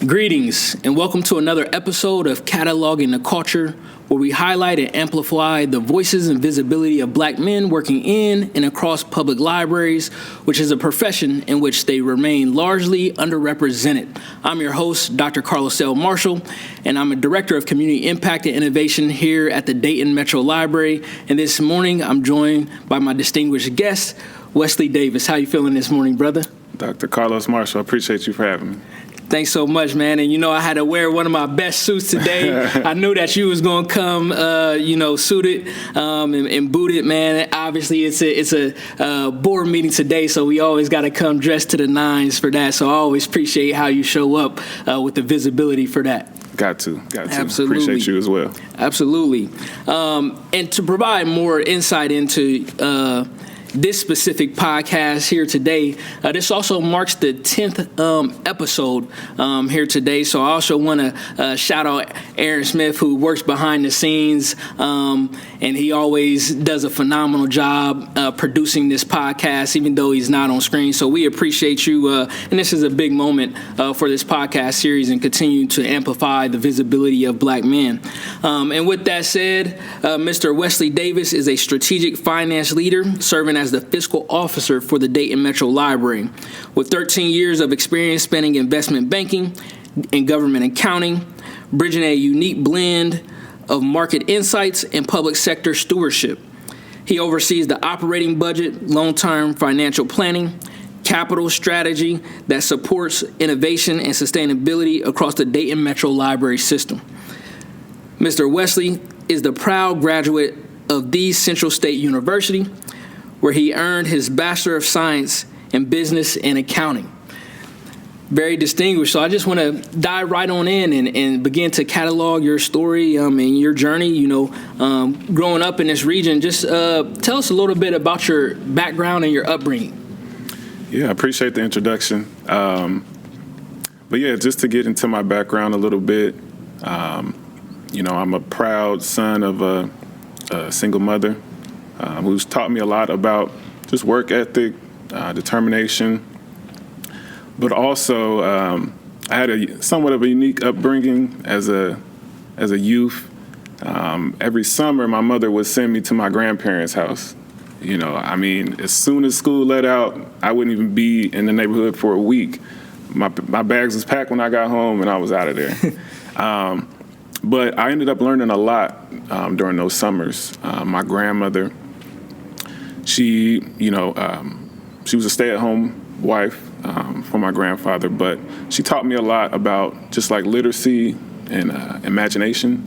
Greetings and welcome to another episode of Cataloging the Culture, where we highlight and amplify the voices and visibility of Black men working in and across public libraries, which is a profession in which they remain largely underrepresented. I'm your host, Dr. Karlos L. Marshall, and I'm a Director of Community Impact and Innovation here at the Dayton Metro Library. And this morning, I'm joined by my distinguished guest, Wesley Davis. How you feeling this morning, brother? Dr. Karlos Marshall, I appreciate you for having me. Thanks so much, man. And, I had to wear one of my best suits today. I knew that you was going to come, suited and booted, man. Obviously, it's a board meeting today, so we always got to come dressed to the nines for that. So I always appreciate how you show up with the visibility for that. Got to. Absolutely. Appreciate you as well. Absolutely. And to provide more insight into this specific podcast here today, this also marks the 10th episode here today. So I also want to shout out Aaron Smith, who works behind the scenes, and he always does a phenomenal job producing this podcast, even though he's not on screen. So we appreciate you, and this is a big moment for this podcast series and continue to amplify the visibility of Black men. And with that said, Mr. Wesley Davis is a strategic finance leader serving as the Fiscal Officer for the Dayton Metro Library. With 13 years of experience spanning investment banking and government accounting, bridging a unique blend of market insights and public sector stewardship. He oversees the operating budget, long-term financial planning, capital strategy that supports innovation and sustainability across the Dayton Metro Library system. Mr. Wesley is the proud graduate of the Central State University, where he earned his Bachelor of Science in Business and Accounting. Very distinguished. So I just want to dive right on in and begin to catalog your story and your journey, growing up in this region. Just tell us a little bit about your background and your upbringing. Yeah, I appreciate the introduction. But yeah, just to get into my background a little bit, I'm a proud son of a single mother who's taught me a lot about just work ethic, determination, but also I had somewhat of a unique upbringing as a youth. Every summer, my mother would send me to my grandparents' house. As soon as school let out, I wouldn't even be in the neighborhood for a week. My bags was packed when I got home, and I was out of there. But I ended up learning a lot during those summers. My grandmother, she was a stay-at-home wife for my grandfather, but she taught me a lot about just like literacy and imagination.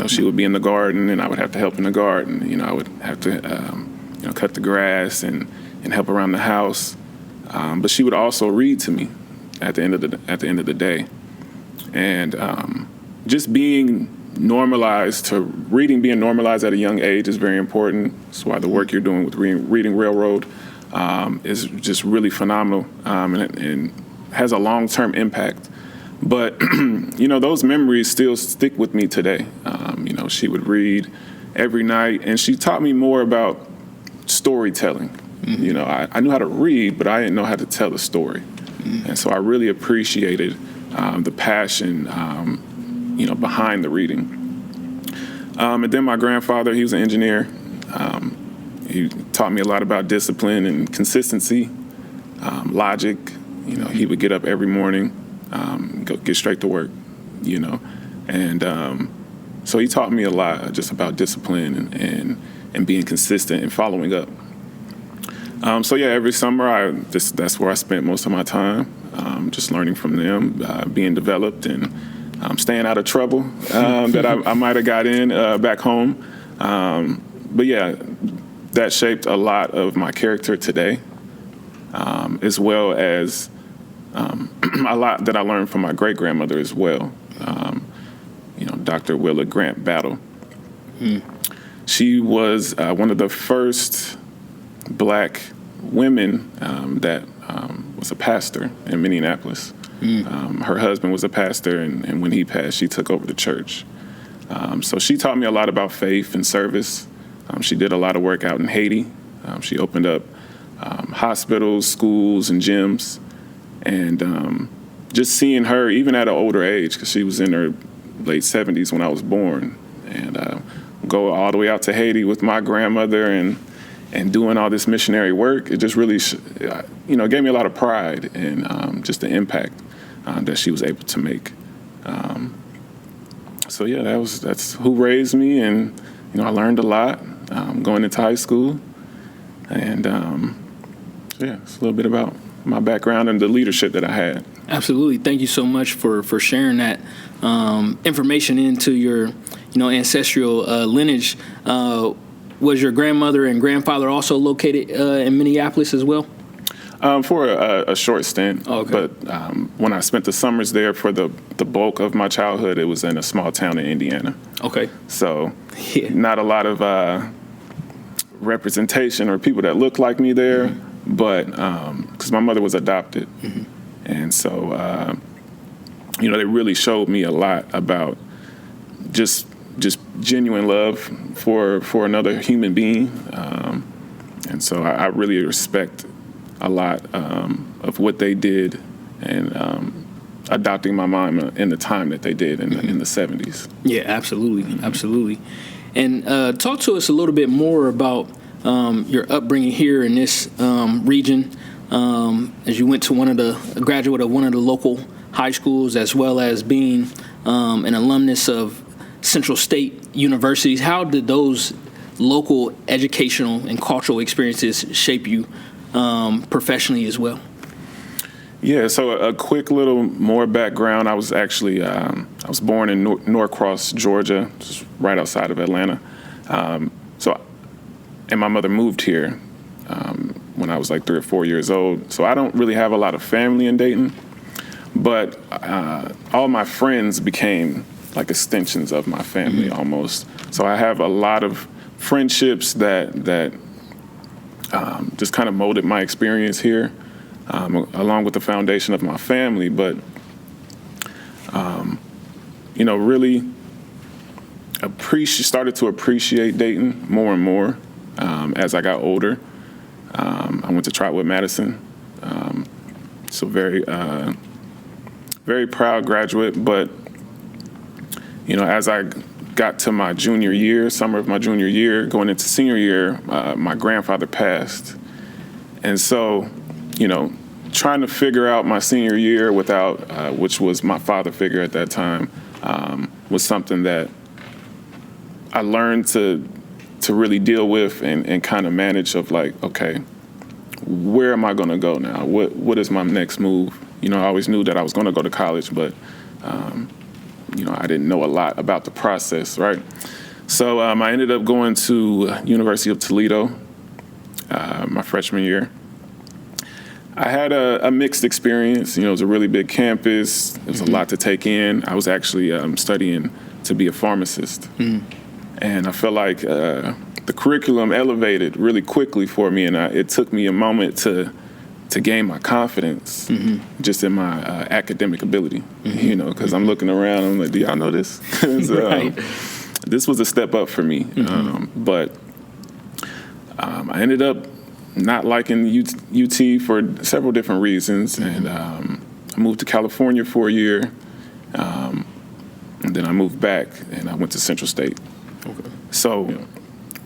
She would be in the garden, and I would have to help in the garden. I would have to, cut the grass and help around the house. But she would also read to me at the end of the day, and just being normalized to reading, being normalized at a young age is very important. That's why the work you're doing with Reading Railroad is just really phenomenal and has a long-term impact. But, those memories still stick with me today. She would read every night, and she taught me more about storytelling. Mm-hmm. I knew how to read, but I didn't know how to tell a story. Mm-hmm. And so I really appreciated the passion behind the reading. And then my grandfather, he was an engineer. He taught me a lot about discipline and consistency, logic. He would get up every morning, go get straight to work, And so he taught me a lot just about discipline and being consistent and following up. Every summer, that's where I spent most of my time, just learning from them, being developed and staying out of trouble that I might have got in back home. That shaped a lot of my character today, as well as a lot that I learned from my great-grandmother as well, Dr. Willa Grant Battle. Mm. She was one of the first Black women that was a pastor in Minneapolis. Her husband was a pastor, and when he passed, she took over the church. So she taught me a lot about faith and service. She did a lot of work out in Haiti. She opened up hospitals, schools, and gyms. And just seeing her, even at an older age, because she was in her late 70s when I was born, and go all the way out to Haiti with my grandmother and doing all this missionary work, it just really, gave me a lot of pride and just the impact that she was able to make. So yeah, that's who raised me, and I learned a lot going into high school, and it's a little bit about my background and the leadership that I had. Absolutely. Thank you so much for sharing that information into your ancestral lineage. Was your grandmother and grandfather also located in Minneapolis as well? For a short stint. Okay. But when I spent the summers there for the bulk of my childhood, it was in a small town in Indiana. Okay. So not a lot of representation or people that looked like me there, mm-hmm. but because my mother was adopted. Mm-hmm. And so, they really showed me a lot about just genuine love for another human being. And so I really respect a lot of what they did and adopting my mom in the time that they did in the 70s. Yeah, absolutely. Mm-hmm. Absolutely. And talk to us a little bit more about your upbringing here in this region. As you went to a graduate of one of the local high schools, as well as being an alumnus of Central State universities. How did those local educational and cultural experiences shape you professionally as well? Yeah, so a quick little more background. I was actually I was born in Norcross, Georgia, just right outside of Atlanta. And my mother moved here when I was like 3 or 4 years old. So I don't really have a lot of family in Dayton, but all my friends became like extensions of my family mm-hmm. almost. So I have a lot of friendships that just kind of molded my experience here, along with the foundation of my family. But, really started to appreciate Dayton more and more as I got older. I went to Trotwood Madison, so very, very proud graduate. But, as I got to my junior year, summer of my junior year, going into senior year, my grandfather passed. And so, trying to figure out my senior year without, which was my father figure at that time, was something that I learned to really deal with and kind of manage of like, okay, where am I going to go now? What is my next move? I always knew that I was going to go to college, but, I didn't know a lot about the process, right? So I ended up going to University of Toledo my freshman year. I had a mixed experience. It was a really big campus. There was a lot to take in. I was actually studying to be a pharmacist. Mm-hmm. And I felt like the curriculum elevated really quickly for me, and it took me a moment to gain my confidence mm-hmm. just in my academic ability, mm-hmm. Because I'm looking around, I'm like, do y'all know this? So, right. This was a step up for me. Mm-hmm. But I ended up not liking UT for several different reasons, mm-hmm. and I moved to California for a year, and then I moved back, and I went to Central State. Okay. So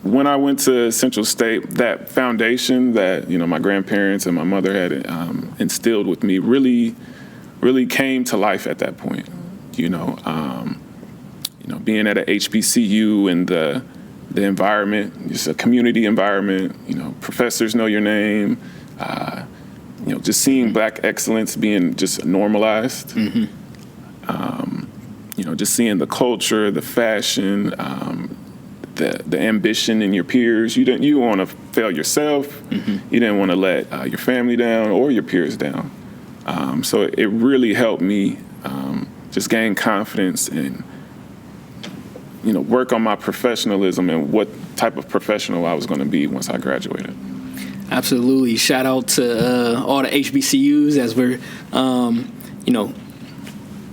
when I went to Central State, that foundation that my grandparents and my mother had instilled with me really, really came to life at that point. Being at a HBCU and the environment, just a community environment. Professors know your name. Just seeing Black excellence being just normalized. Mm-hmm. Just seeing the culture, the fashion, the ambition in your peers. You want to fail yourself. Mm-hmm. You didn't want to let your family down or your peers down. So it really helped me just gain confidence and work on my professionalism and what type of professional I was going to be once I graduated. Absolutely. Shout out to all the HBCUs as we're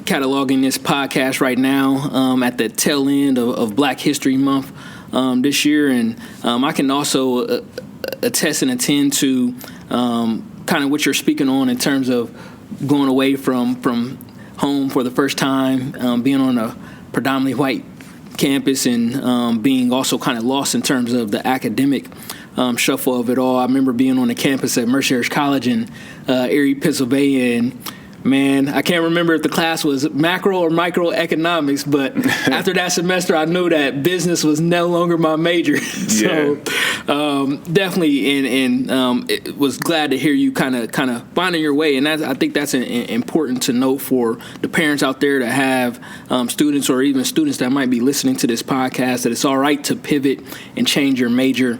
cataloging this podcast right now at the tail end of Black History Month this year. And I can also attest and attend to kind of what you're speaking on in terms of going away from home for the first time, being on a predominantly white campus, and being also kind of lost in terms of the academic shuffle of it all. I remember being on the campus at Mercyhurst College in Erie, Pennsylvania, and man, I can't remember if the class was macro or microeconomics, but after that semester, I knew that business was no longer my major. So definitely, and it was glad to hear you kind of finding your way. And I think that's important to note for the parents out there that have students, or even students that might be listening to this podcast, that it's all right to pivot and change your major,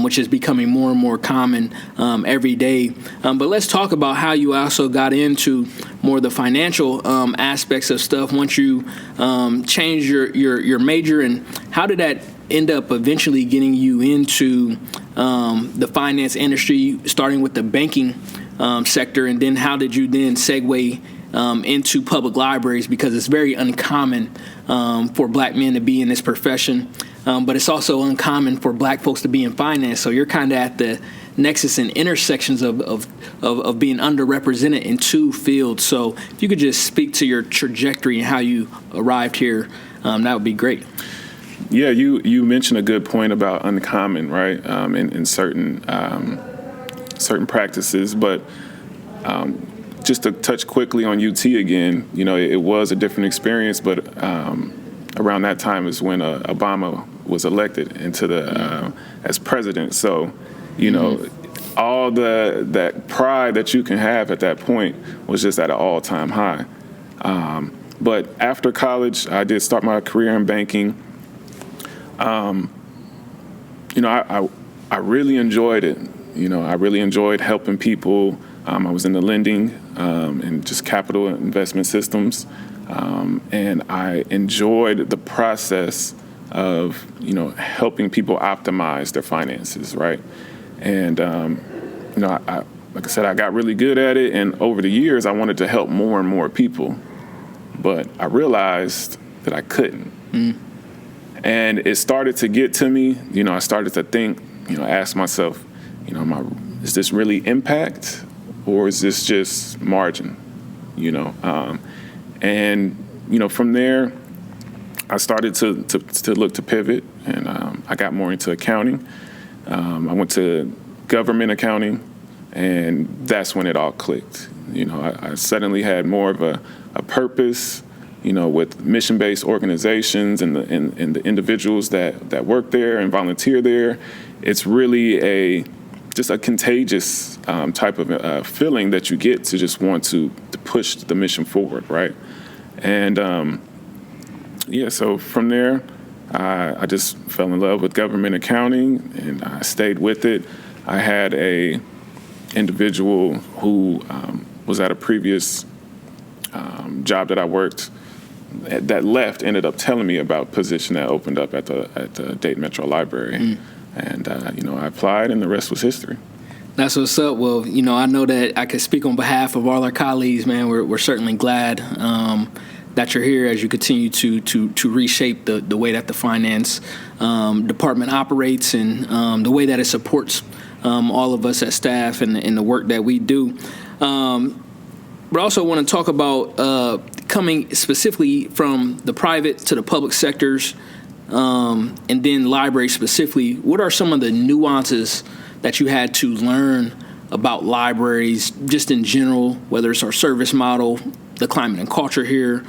which is becoming more and more common every day. But let's talk about how you also got into more of the financial aspects of stuff once you changed your major, and how did that end up eventually getting you into the finance industry, starting with the banking sector, and then how did you then segue into public libraries, because it's very uncommon for black men to be in this profession, but it's also uncommon for black folks to be in finance. So you're kind of at the nexus and intersections of being underrepresented in two fields. So if you could just speak to your trajectory and how you arrived here, that would be great. Yeah, you mentioned a good point about uncommon, right? In certain practices, but just to touch quickly on UT again, it was a different experience, but around that time is when Obama was elected into the as president. So, all that pride that you can have at that point was just at an all-time high. But after college, I did start my career in banking. I really enjoyed it. I really enjoyed helping people. I was in the lending and just capital investment systems. And I enjoyed the process of, helping people optimize their finances, right? And, like I said, I got really good at it. And over the years, I wanted to help more and more people. But I realized that I couldn't. And it started to get to me. I started to think, ask myself, is this really impact, or is this just margin? From there, I started to look to pivot, and I got more into accounting. I went to government accounting, and that's when it all clicked. I suddenly had more of a purpose, with mission-based organizations and the individuals that work there and volunteer there. It's really just a contagious type of feeling that you get to just want to push the mission forward, right? And so from there, I just fell in love with government accounting, and I stayed with it. I had a individual who was at a previous job that I worked that left, ended up telling me about a position that opened up at the Dayton Metro Library. And, I applied, and the rest was history. That's what's up. Well, I know that I can speak on behalf of all our colleagues, man. We're certainly glad that you're here as you continue to reshape the way that the finance department operates, and the way that it supports all of us as staff and the work that we do. But I also want to talk about coming specifically from the private to the public sectors, and then libraries specifically. What are some of the nuances that you had to learn about libraries just in general, whether it's our service model, the climate and culture here,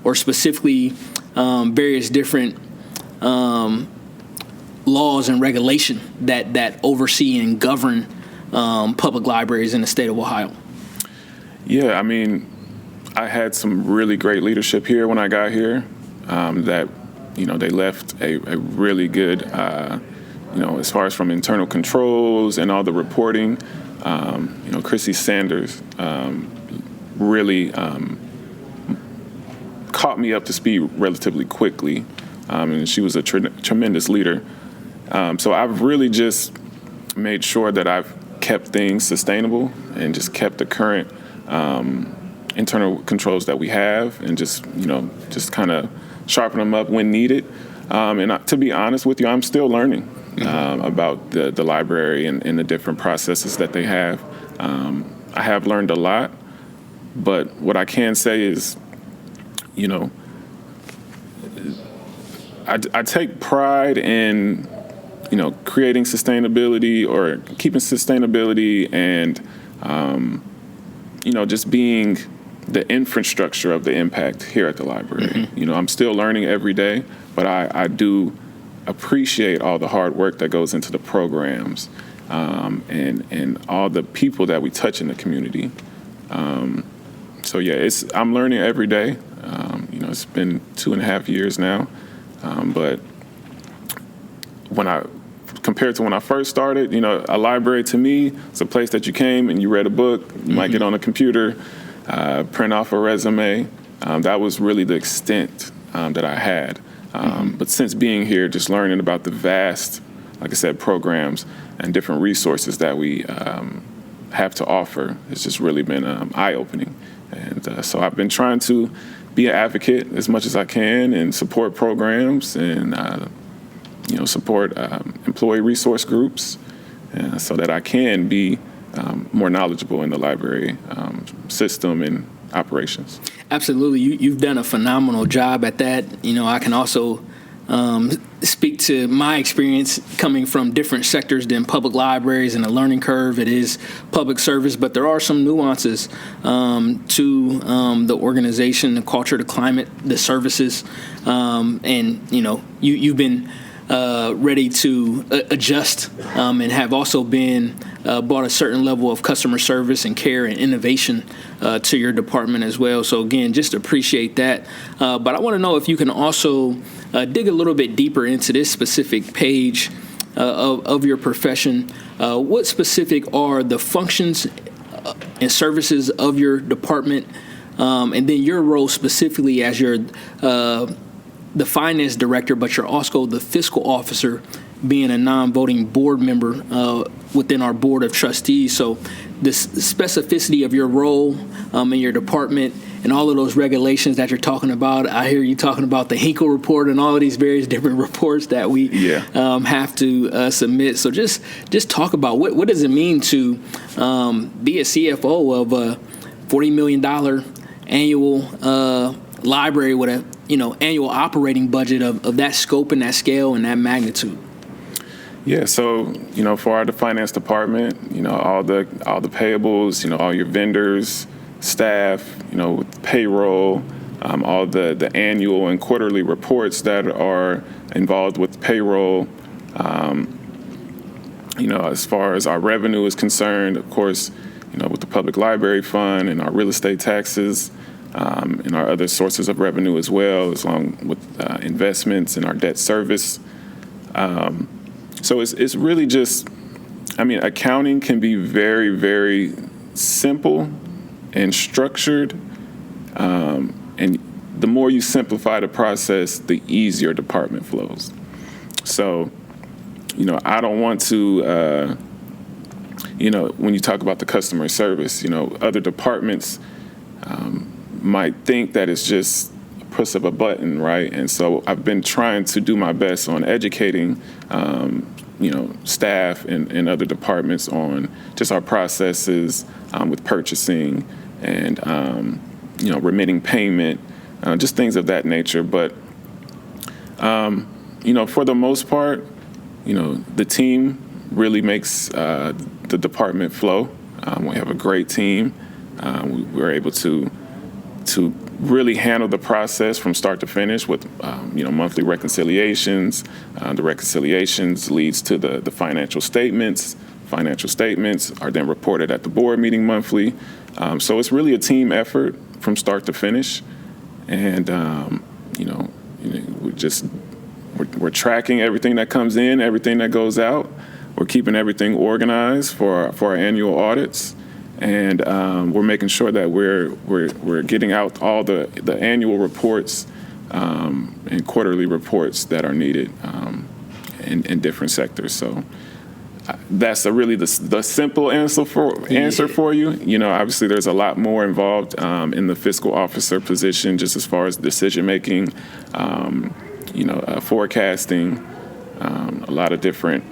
or specifically various different laws and regulation that oversee and govern public libraries in the state of Ohio? Yeah, I had some really great leadership here when I got here, that, they left a really good, as far as from internal controls and all the reporting. Chrissy Sanders really caught me up to speed relatively quickly, and she was a tremendous leader. So I've really just made sure that I've kept things sustainable and just kept the current internal controls that we have, and just kind of sharpen them up when needed. And to be honest with you, I'm still learning about the library and the different processes that they have. I have learned a lot, but what I can say is, I take pride in, creating sustainability or keeping sustainability and, just being the infrastructure of the impact here at the library. Mm-hmm. I'm still learning every day, but I do appreciate all the hard work that goes into the programs and all the people that we touch in the community. So yeah, I'm learning every day. It's been 2.5 years now, but compared to when I first started, a library to me is a place that you came and you read a book. You might get on a computer, print off a resume. That was really the extent that I had. But since being here, just learning about the vast, like I said, programs and different resources that we have to offer, it's just really been eye-opening. And so I've been trying to be an advocate as much as I can and support programs and, support employee resource groups so that I can be more knowledgeable in the library system and operations. Absolutely. You've done a phenomenal job at that. I can also speak to my experience coming from different sectors than public libraries and a learning curve. It is public service, but there are some nuances to the organization, the culture, the climate, the services. And you've been ready to adjust and have also been brought a certain level of customer service and care and innovation to your department as well. So again, just appreciate that. But I want to know if you can also dig a little bit deeper into this specific page of your profession. What specific are the functions and services of your department, and then your role specifically as your the finance director, but you're also the fiscal officer, being a non-voting board member within our board of trustees. So the specificity of your role in your department and all of those regulations that you're talking about. I hear you talking about the Hinkle report and all of these various different reports that we have to submit. So just talk about what does it mean to be a CFO of a $40 million annual library with a annual operating budget of that scope and that scale and that magnitude. Yeah, so for the finance department, all the payables, all your vendors, staff, payroll, all the annual and quarterly reports that are involved with payroll. As far as our revenue is concerned, of course, with the public library fund and our real estate taxes. And our other sources of revenue as well, along with investments and our debt service. So it's really just, accounting can be very, very simple and structured. And the more you simplify the process, the easier department flows. So, I don't want to, when you talk about the customer service, other departments, might think that it's just a push of a button, right? And so I've been trying to do my best on educating, staff and other departments on just our processes with purchasing and, remitting payment, just things of that nature. But, for the most part, the team really makes the department flow. We have a great team. We're able to really handle the process from start to finish with, monthly reconciliations. The reconciliations leads to the financial statements. Financial statements are then reported at the board meeting monthly. So it's really a team effort from start to finish. And, we're tracking everything that comes in, everything that goes out. We're keeping everything organized for our annual audits. And we're making sure that we're getting out all the annual reports and quarterly reports that are needed in different sectors. So that's really the simple answer for you. Obviously there's a lot more involved in the fiscal officer position, just as far as decision making, forecasting, a lot of different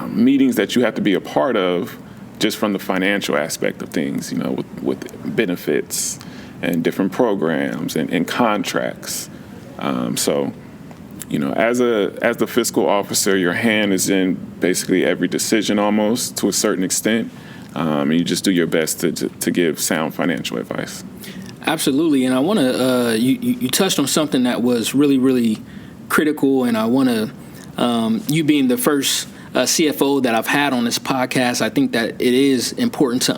meetings that you have to be a part of. just from the financial aspect of things, with benefits and different programs and contracts. So, as the fiscal officer, your hand is in basically every decision almost to a certain extent, and you just do your best to give sound financial advice. Absolutely, and I want to. You touched on something that was really, really critical, and I want to. You being the first CFO that I've had on this podcast, I think that it is important to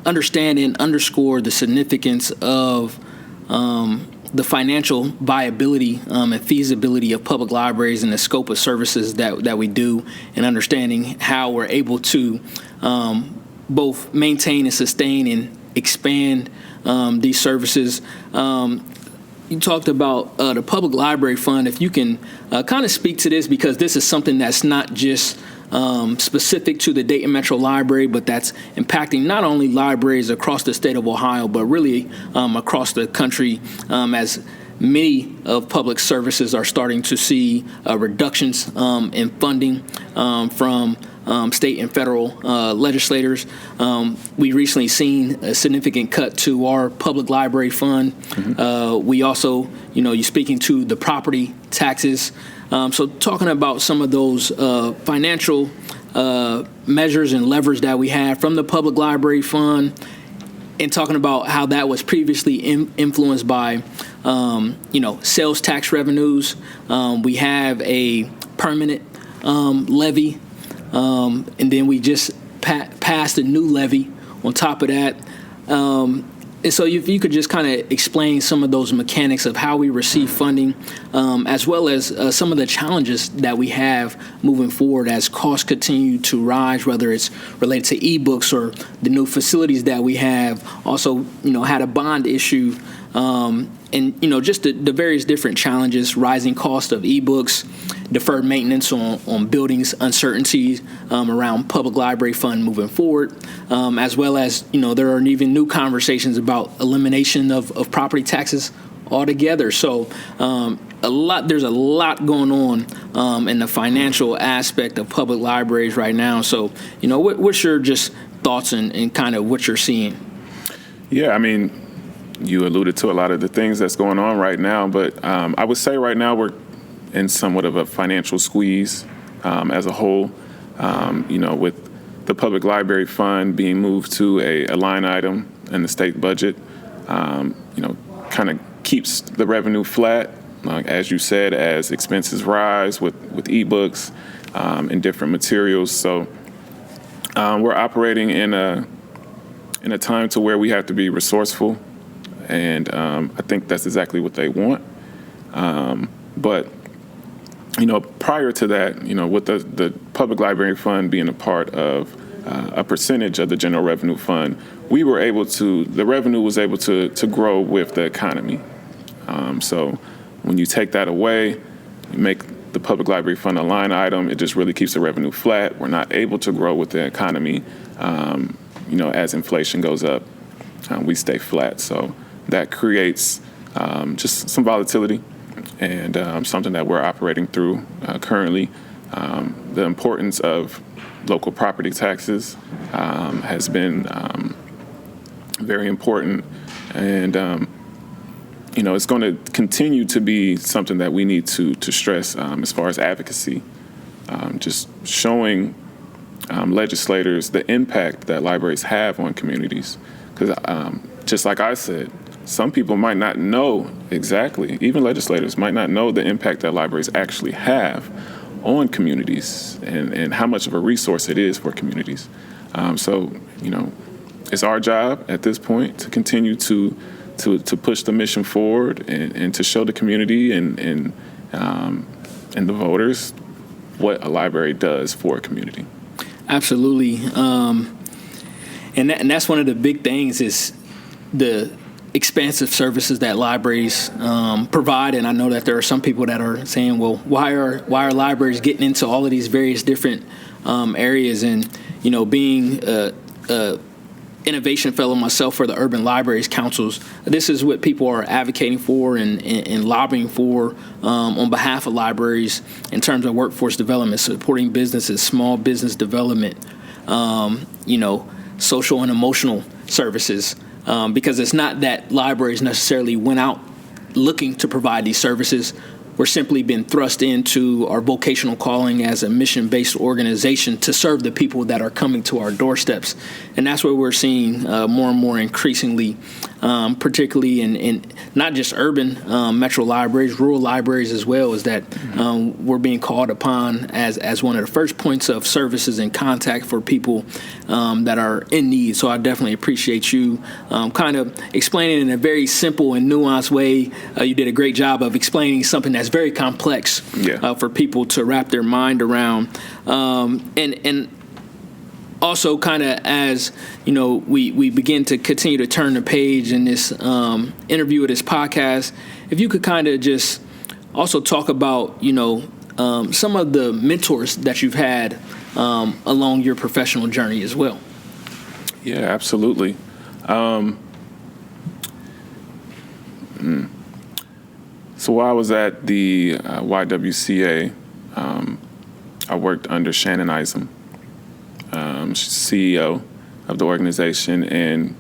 understand and underscore the significance of the financial viability and feasibility of public libraries and the scope of services that we do, and understanding how we're able to both maintain and sustain and expand these services. You talked about the Public Library Fund. If you can kind of speak to this, because this is something that's not just specific to the Dayton Metro Library, but that's impacting not only libraries across the state of Ohio, but really across the country, as many of public services are starting to see reductions in funding from state and federal legislators. We recently seen a significant cut to our public library fund. We also, you're speaking to the property taxes. So talking about some of those financial measures and levers that we have from the public library fund, and talking about how that was previously influenced by, sales tax revenues. We have a permanent levy, and then we just passed a new levy on top of that. And so if you could just kind of explain some of those mechanics of how we receive funding, as well as some of the challenges that we have moving forward as costs continue to rise, whether it's related to ebooks or the new facilities that we have. Also, had a bond issue, and just the various different challenges, rising cost of ebooks, deferred maintenance on buildings, uncertainties around public library fund moving forward, as well as, there are even new conversations about elimination of property taxes altogether. So there's a lot going on in the financial aspect of public libraries right now. So, what's your just thoughts and kind of what you're seeing? Yeah, I mean, you alluded to a lot of the things that's going on right now, but I would say right now we're in somewhat of a financial squeeze as a whole, with the public library fund being moved to a line item in the state budget, kind of keeps the revenue flat, as you said, as expenses rise with ebooks and different materials. So we're operating in a time to where we have to be resourceful. And I think that's exactly what they want. But, prior to that, with the public library fund being a part of a percentage of the general revenue fund, the revenue was able to grow with the economy. So when you take that away, you make the public library fund a line item, it just really keeps the revenue flat. We're not able to grow with the economy. As inflation goes up, we stay flat. So that creates just some volatility and something that we're operating through currently. The importance of local property taxes has been very important, and it's going to continue to be something that we need to stress as far as advocacy, just showing legislators the impact that libraries have on communities. Because just like I said, some people might not know exactly, even legislators might not know the impact that libraries actually have on communities and how much of a resource it is for communities. So, it's our job at this point to continue to push the mission forward and to show the community and the voters what a library does for a community. Absolutely. And that's one of the big things is the expansive services that libraries provide. And I know that there are some people that are saying, well, why are libraries getting into all of these various different areas? And, being a innovation fellow myself for the Urban Libraries Councils, this is what people are advocating for and lobbying for on behalf of libraries in terms of workforce development, supporting businesses, small business development, social and emotional services, because it's not that libraries necessarily went out looking to provide these services. We're simply been thrust into our vocational calling as a mission-based organization to serve the people that are coming to our doorsteps. And that's what we're seeing more and more increasingly, particularly in not just urban metro libraries, rural libraries as well, is that we're being called upon as one of the first points of services and contact for people that are in need. So I definitely appreciate you kind of explaining in a very simple and nuanced way. You did a great job of explaining something that's very complex for people to wrap their mind around. And also kind of as, we begin to continue to turn the page in this interview of this podcast, if you could kind of just also talk about, some of the mentors that you've had along your professional journey as well. Yeah, absolutely. So while I was at the YWCA, I worked under Shannon Isom. She's CEO of the organization, and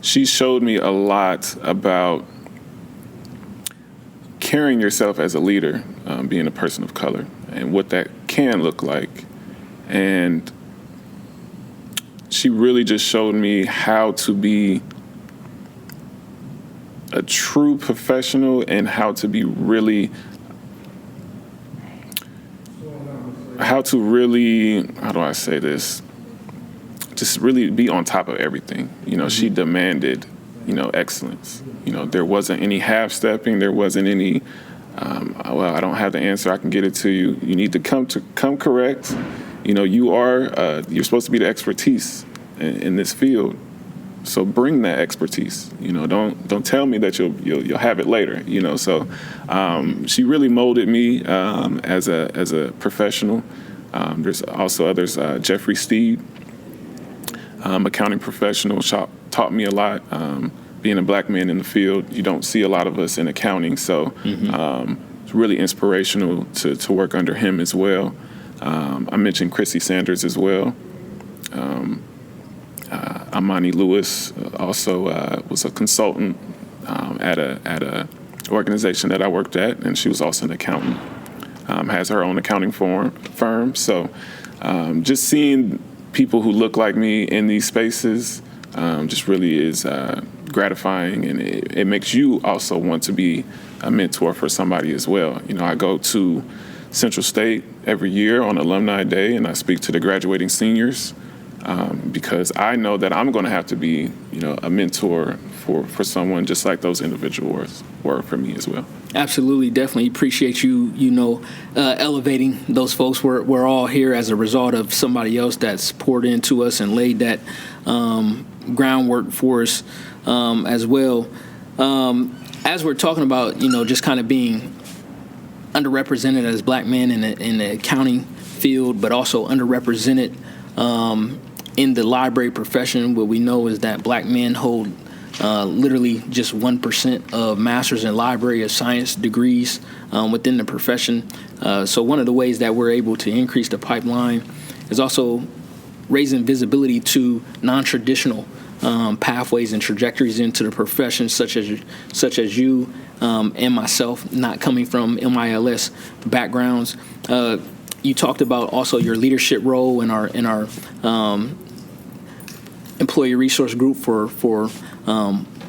she showed me a lot about carrying yourself as a leader, being a person of color, and what that can look like. And she really just showed me how to be a true professional and how to how do I say this? Just really be on top of everything. She demanded, excellence. There wasn't any half-stepping. There wasn't any, I don't have the answer. I can get it to you. You need to come correct. You're supposed to be the expertise in this field. So bring that expertise. Don't tell me that you'll have it later. So she really molded me as a professional. There's also others. Jeffrey Steed, accounting professional, taught me a lot. Being a black man in the field, you don't see a lot of us in accounting, so it's really inspirational to work under him as well. I mentioned Chrissy Sanders as well. Amani Lewis also was a consultant at a organization that I worked at, and she was also an accountant. Has her own accounting firm. So just seeing people who look like me in these spaces just really is gratifying, and it makes you also want to be a mentor for somebody as well. I go to Central State every year on Alumni Day, and I speak to the graduating seniors. Because I know that I'm going to have to be, a mentor for someone just like those individuals were for me as well. Absolutely, definitely appreciate you, elevating those folks. We're all here as a result of somebody else that's poured into us and laid that groundwork for us as well. As we're talking about, just kind of being underrepresented as black men in the accounting field, but also underrepresented in the library profession, what we know is that black men hold literally just 1% of Masters in Library of Science degrees within the profession. So one of the ways that we're able to increase the pipeline is also raising visibility to non-traditional pathways and trajectories into the profession, such as you and myself, not coming from MILS backgrounds. You talked about also your leadership role in our employee resource group for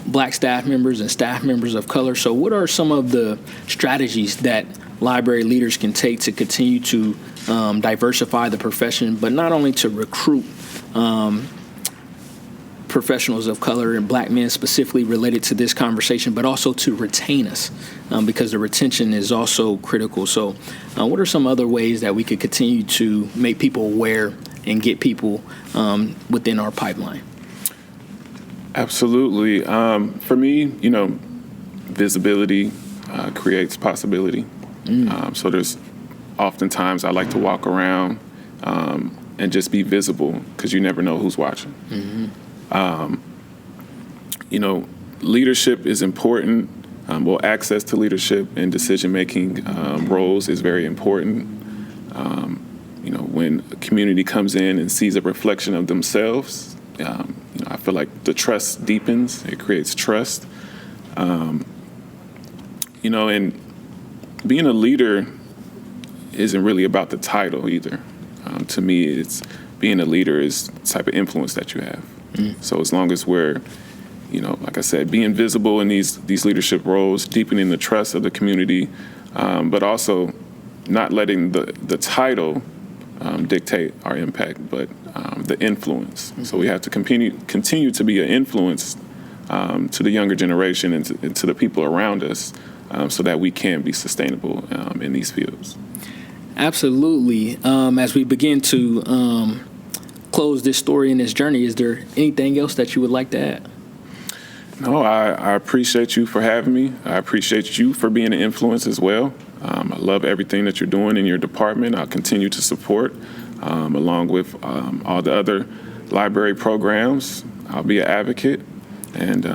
black staff members and staff members of color. So what are some of the strategies that library leaders can take to continue to diversify the profession, but not only to recruit professionals of color and black men specifically related to this conversation, but also to retain us because the retention is also critical. So what are some other ways that we could continue to make people aware and get people within our pipeline? Absolutely. For me, visibility creates possibility. So there's oftentimes I like to walk around and just be visible because you never know who's watching. Leadership is important. Access to leadership and decision-making roles is very important. when a community comes in and sees a reflection of themselves, I feel like the trust deepens. It creates trust. And being a leader isn't really about the title either. To me, it's being a leader is the type of influence that you have. So as long as we're, like I said, being visible in these leadership roles, deepening the trust of the community, but also not letting the title dictate our impact, but the influence. So we have to continue to be an influence to the younger generation and to the people around us, so that we can be sustainable in these fields. Absolutely. As we begin to close this story and this journey, is there anything else that you would like to add? No, I appreciate you for having me. I appreciate you for being an influence as well. I love everything that you're doing in your department. I'll continue to support, along with all the other library programs. I'll be an advocate, and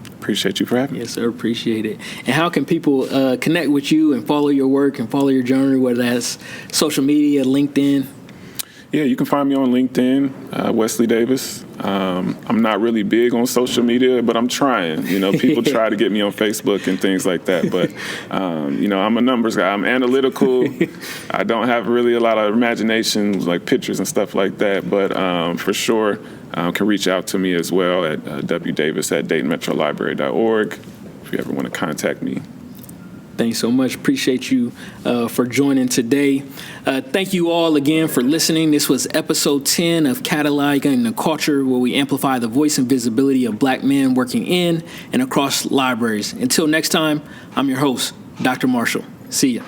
appreciate you for having me. Yes, sir. Appreciate it. And how can people connect with you and follow your work and follow your journey, whether that's social media, LinkedIn? Yeah, you can find me on LinkedIn, Wesley Davis. I'm not really big on social media, but I'm trying. People try to get me on Facebook and things like that. But, I'm a numbers guy. I'm analytical. I don't have really a lot of imagination, like pictures and stuff like that. But for sure, can reach out to me as well at wdavis@DaytonMetroLibrary.org if you ever want to contact me. Thanks so much. Appreciate you for joining today. Thank you all again for listening. This was episode 10 of Catalyzing the Culture, where we amplify the voice and visibility of Black men working in and across libraries. Until next time, I'm your host, Dr. Marshall. See ya.